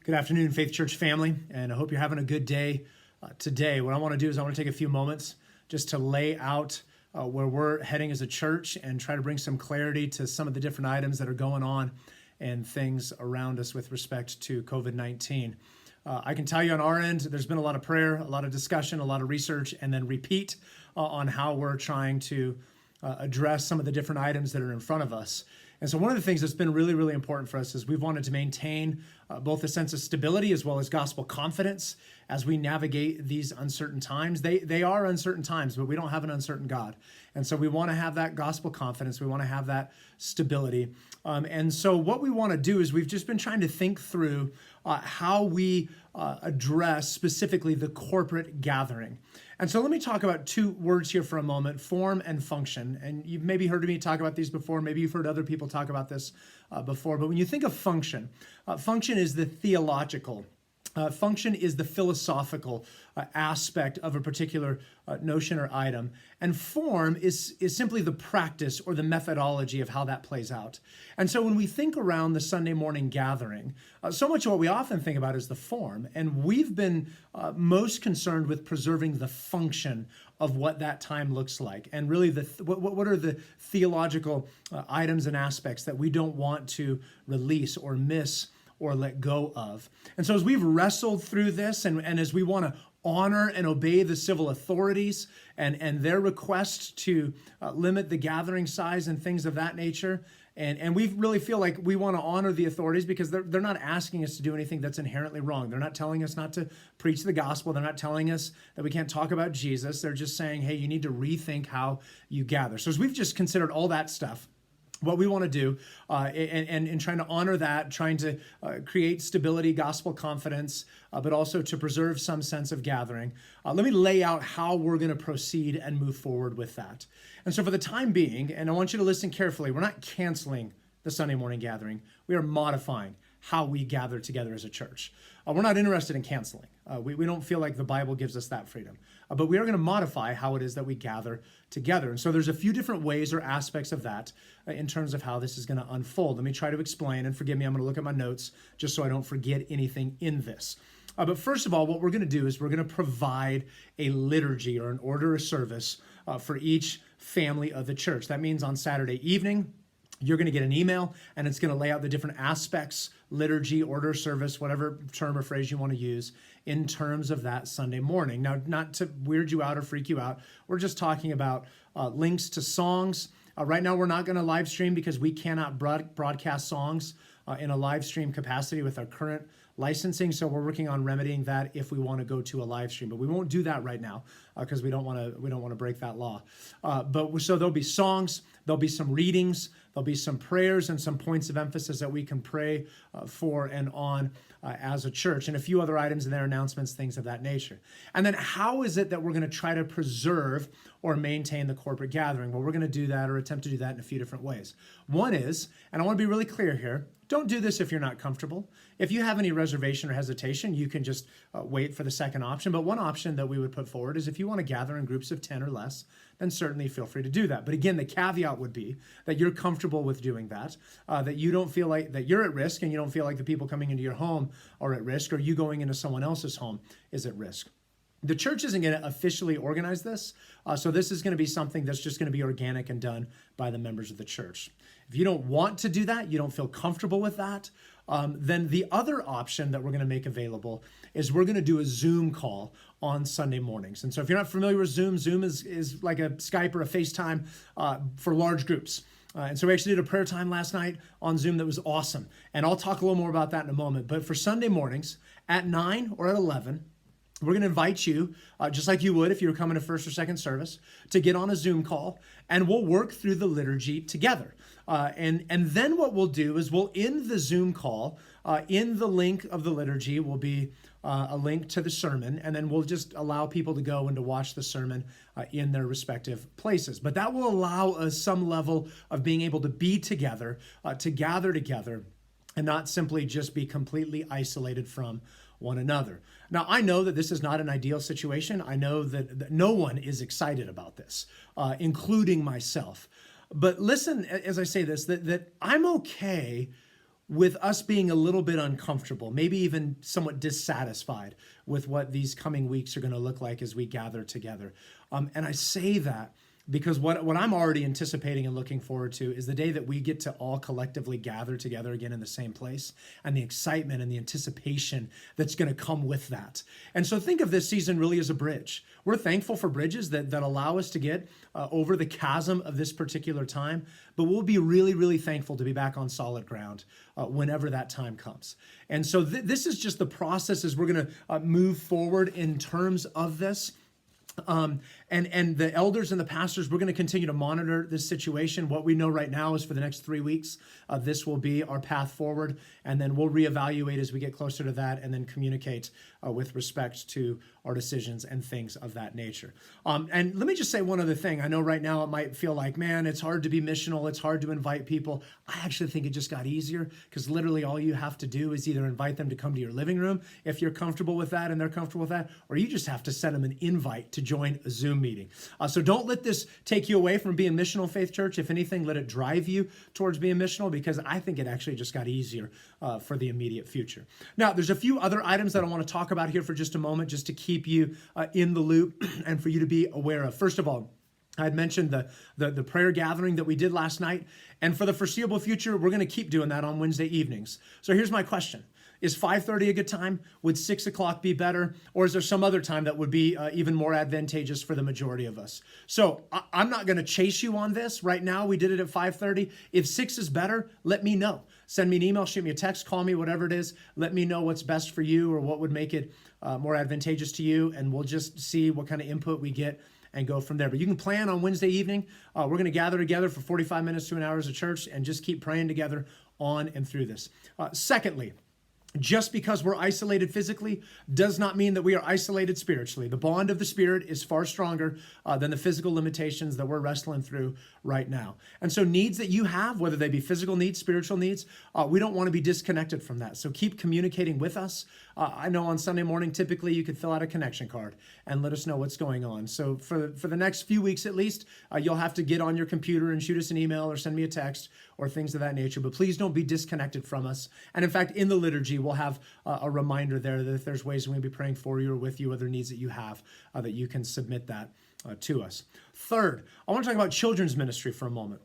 Good afternoon, Faith Church family, and I hope you're having a good day today. What I want to do is I want to take a few moments just to lay out where we're heading as a church and try to bring some clarity to some of the different items that are going on and things around us with respect to COVID-19. I can tell you on our end, there's been a lot of prayer, a lot of discussion, a lot of research, and then repeat on how we're trying to address some of the different items that are in front of us. And so one of the things that's been really, really important for us is we've wanted to maintain both a sense of stability as well as gospel confidence as we navigate these uncertain times. They are uncertain times, but we don't have an uncertain God. And so we want to have that gospel confidence. We want to have that stability. And so what we want to do is we've just been trying to think through how we address specifically the corporate gathering. And so let me talk about two words here for a moment, form and function. And you've maybe heard me talk about these before. Maybe you've heard other people talk about this before. But when you think of function, function is the theological. Function is the philosophical aspect of a particular notion or item. And form is simply the practice or the methodology of how that plays out. And so when we think around the Sunday morning gathering, so much of what we often think about is the form. And we've been most concerned with preserving the function of what that time looks like. And really, what are the theological items and aspects that we don't want to release or miss or let go of. And so as we've wrestled through this and as we want to honor and obey the civil authorities and their request to limit the gathering size and things of that nature, and we really feel like we want to honor the authorities because they're not asking us to do anything that's inherently wrong. They're not telling us not to preach the gospel. They're not telling us that we can't talk about Jesus. They're just saying, hey, you need to rethink how you gather. So as we've just considered all that stuff, what we want to do and trying to honor that, trying to create stability, gospel confidence, but also to preserve some sense of gathering. Let me lay out how we're going to proceed and move forward with that. And so for the time being, and I want you to listen carefully, we're not canceling the Sunday morning gathering. We are modifying how we gather together as a church. We're not interested in canceling. We don't feel like the Bible gives us that freedom. But we are going to modify how it is that we gather together. And so there's a few different ways or aspects of that in terms of how this is going to unfold. Let me try to explain, and forgive me, I'm going to look at my notes just so I don't forget anything in this. But first of all, what we're going to do is we're going to provide a liturgy or an order of service for each family of the church. That means on Saturday evening, you're going to get an email, and it's going to lay out the different aspects, liturgy, order, service, whatever term or phrase you want to use in terms of that Sunday morning. Now, not to weird you out or freak you out, we're just talking about links to songs. Right now, we're not going to live stream because we cannot broadcast songs in a live stream capacity with our current licensing. So we're working on remedying that if we want to go to a live stream, but we won't do that right now because we don't want to break that law. So there'll be songs, there'll be some readings, there'll be some prayers and some points of emphasis that we can pray for and on as a church, and a few other items in there, announcements, things of that nature. And then how is it that we're going to try to preserve or maintain the corporate gathering? Well, we're going to do that or attempt to do that in a few different ways. One is, and I want to be really clear here, don't do this if you're not comfortable. If you have any reservation or hesitation, you can just wait for the second option. But one option that we would put forward is if you want to gather in groups of 10 or less, then certainly feel free to do that. But again, the caveat would be that you're comfortable with doing that, that you don't feel like that you're at risk and you don't feel like the people coming into your home are at risk or you going into someone else's home is at risk. The church isn't going to officially organize this, so this is going to be something that's just going to be organic and done by the members of the church. If you don't want to do that, you don't feel comfortable with that, then the other option that we're going to make available is we're going to do a Zoom call on Sunday mornings. And so if you're not familiar with Zoom, Zoom is like a Skype or a FaceTime for large groups. And so we actually did a prayer time last night on Zoom that was awesome. And I'll talk a little more about that in a moment. But for Sunday mornings at 9 or at 11, we're going to invite you, just like you would if you were coming to first or second service, to get on a Zoom call, and we'll work through the liturgy together. And then what we'll do is we'll end the Zoom call. In the link of the liturgy will be a link to the sermon, and then we'll just allow people to go and to watch the sermon in their respective places. But that will allow us some level of being able to be together, to gather together, and not simply just be completely isolated from one another. Now, I know that this is not an ideal situation. I know that no one is excited about this, including myself. But listen, as I say this, that I'm okay with us being a little bit uncomfortable, maybe even somewhat dissatisfied with what these coming weeks are going to look like as we gather together. And I say that because what I'm already anticipating and looking forward to is the day that we get to all collectively gather together again in the same place, and the excitement and the anticipation that's going to come with that. And so think of this season really as a bridge. We're thankful for bridges that allow us to get over the chasm of this particular time, but we'll be really, really thankful to be back on solid ground whenever that time comes. And so this is just the process as we're going to move forward in terms of this. And the elders and the pastors, we're going to continue to monitor this situation. What we know right now is for the next 3 weeks, this will be our path forward, and then we'll reevaluate as we get closer to that, and then communicate with respect to our decisions and things of that nature. And let me just say one other thing. I know right now it might feel like, man, it's hard to be missional. It's hard to invite people. I actually think it just got easier, because literally all you have to do is either invite them to come to your living room if you're comfortable with that and they're comfortable with that, or you just have to send them an invite to join a Zoom meeting. So don't let this take you away from being missional, Faith Church. If anything, let it drive you towards being missional, because I think it actually just got easier for the immediate future. Now, there's a few other items that I want to talk about here for just a moment, just to keep you in the loop and for you to be aware of. First of all, I had mentioned the prayer gathering that we did last night, and for the foreseeable future, we're going to keep doing that on Wednesday evenings. So here's my question. Is 5:30 a good time? Would 6 o'clock be better? Or is there some other time that would be even more advantageous for the majority of us? So I'm not going to chase you on this. Right now, we did it at 5:30. If 6 is better, let me know. Send me an email, shoot me a text, call me, whatever it is. Let me know what's best for you or what would make it more advantageous to you, and we'll just see what kind of input we get and go from there. But you can plan on Wednesday evening. We're going to gather together for 45 minutes to an hour as a church and just keep praying together on and through this. Secondly, just because we're isolated physically does not mean that we are isolated spiritually. The bond of the Spirit is far stronger than the physical limitations that we're wrestling through right now. And so needs that you have, whether they be physical needs, spiritual needs, we don't want to be disconnected from that. So keep communicating with us. I know on Sunday morning, typically you could fill out a connection card and let us know what's going on. So for the next few weeks at least, you'll have to get on your computer and shoot us an email or send me a text or things of that nature. But please don't be disconnected from us. And in fact, in the liturgy, we'll have a reminder there that if there's ways we're going to be praying for you or with you, other needs that you have, that you can submit that to us. Third, I want to talk about children's ministry for a moment.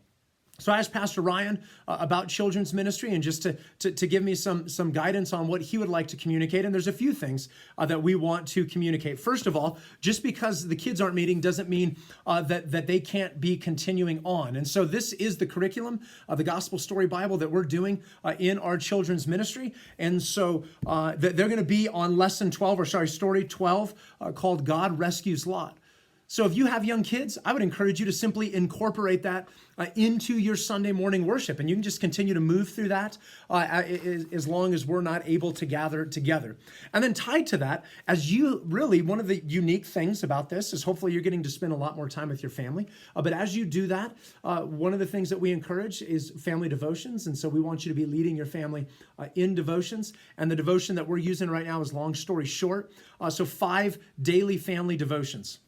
So I asked Pastor Ryan about children's ministry, and just to give me some guidance on what he would like to communicate. And there's a few things that we want to communicate. First of all, just because the kids aren't meeting doesn't mean that they can't be continuing on. And so this is the curriculum of the Gospel Story Bible that we're doing in our children's ministry. And so they're going to be on story 12 called God Rescues Lot. So if you have young kids, I would encourage you to simply incorporate that into your Sunday morning worship. And you can just continue to move through that as long as we're not able to gather together. And then tied to that, one of the unique things about this is hopefully you're getting to spend a lot more time with your family. But as you do that, one of the things that we encourage is family devotions. And so we want you to be leading your family in devotions. And the devotion that we're using right now is Long Story Short. So 5 daily family devotions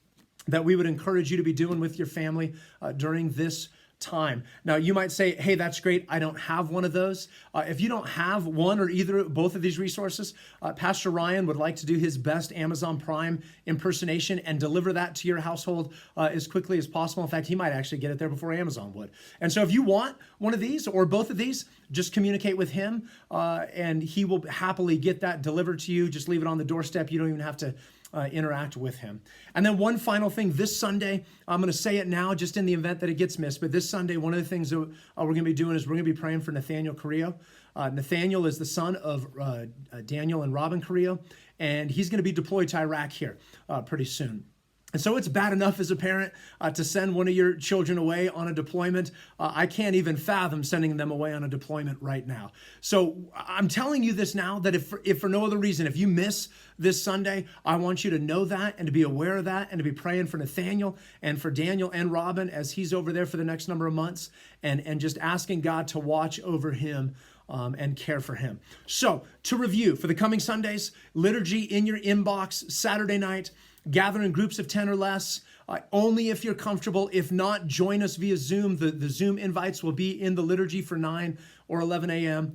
that we would encourage you to be doing with your family during this time. Now, you might say, hey, that's great. I don't have one of those. If you don't have one or both of these resources, Pastor Ryan would like to do his best Amazon Prime impersonation and deliver that to your household as quickly as possible. In fact, he might actually get it there before Amazon would. And so if you want one of these or both of these, just communicate with him and he will happily get that delivered to you. Just leave it on the doorstep. You don't even have to interact with him. And then one final thing, this Sunday, I'm going to say it now just in the event that it gets missed, but this Sunday, one of the things that we're going to be doing is we're going to be praying for Nathaniel Carrillo. Nathaniel is the son of Daniel and Robin Carrillo, and he's going to be deployed to Iraq here pretty soon. And so it's bad enough as a parent to send one of your children away on a deployment. I can't even fathom sending them away on a deployment right now. So I'm telling you this now, that if for no other reason, if you miss this Sunday, I want you to know that and to be aware of that and to be praying for Nathaniel and for Daniel and Robin as he's over there for the next number of months, and just asking God to watch over him and care for him. So to review, for the coming Sundays, liturgy in your inbox, Saturday night, gather in groups of 10 or less. only if you're comfortable. If not, join us via Zoom. The Zoom invites will be in the liturgy for 9 or 11 a.m.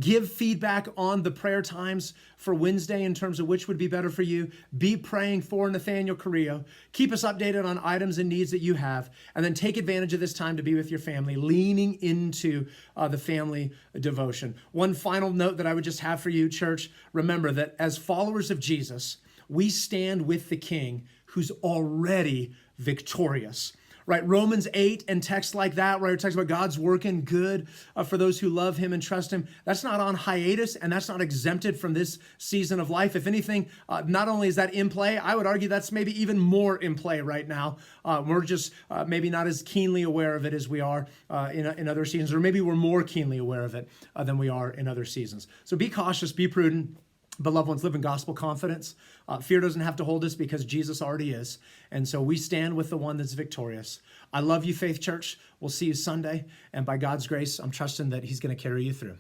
Give feedback on the prayer times for Wednesday in terms of which would be better for you. Be praying for Nathaniel Carrillo. Keep us updated on items and needs that you have, and then take advantage of this time to be with your family, leaning into the family devotion. One final note that I would just have for you, church, remember that as followers of Jesus, we stand with the King who's already victorious. Right, Romans 8 and texts like that, where it talks about God's working good for those who love him and trust him. That's not on hiatus, and that's not exempted from this season of life. If anything, not only is that in play, I would argue that's maybe even more in play right now. We're just maybe not as keenly aware of it as we are in other seasons, or maybe we're more keenly aware of it than we are in other seasons. So be cautious, be prudent. But loved ones, live in gospel confidence. Fear doesn't have to hold us because Jesus already is. And so we stand with the one that's victorious. I love you, Faith Church. We'll see you Sunday. And by God's grace, I'm trusting that he's going to carry you through.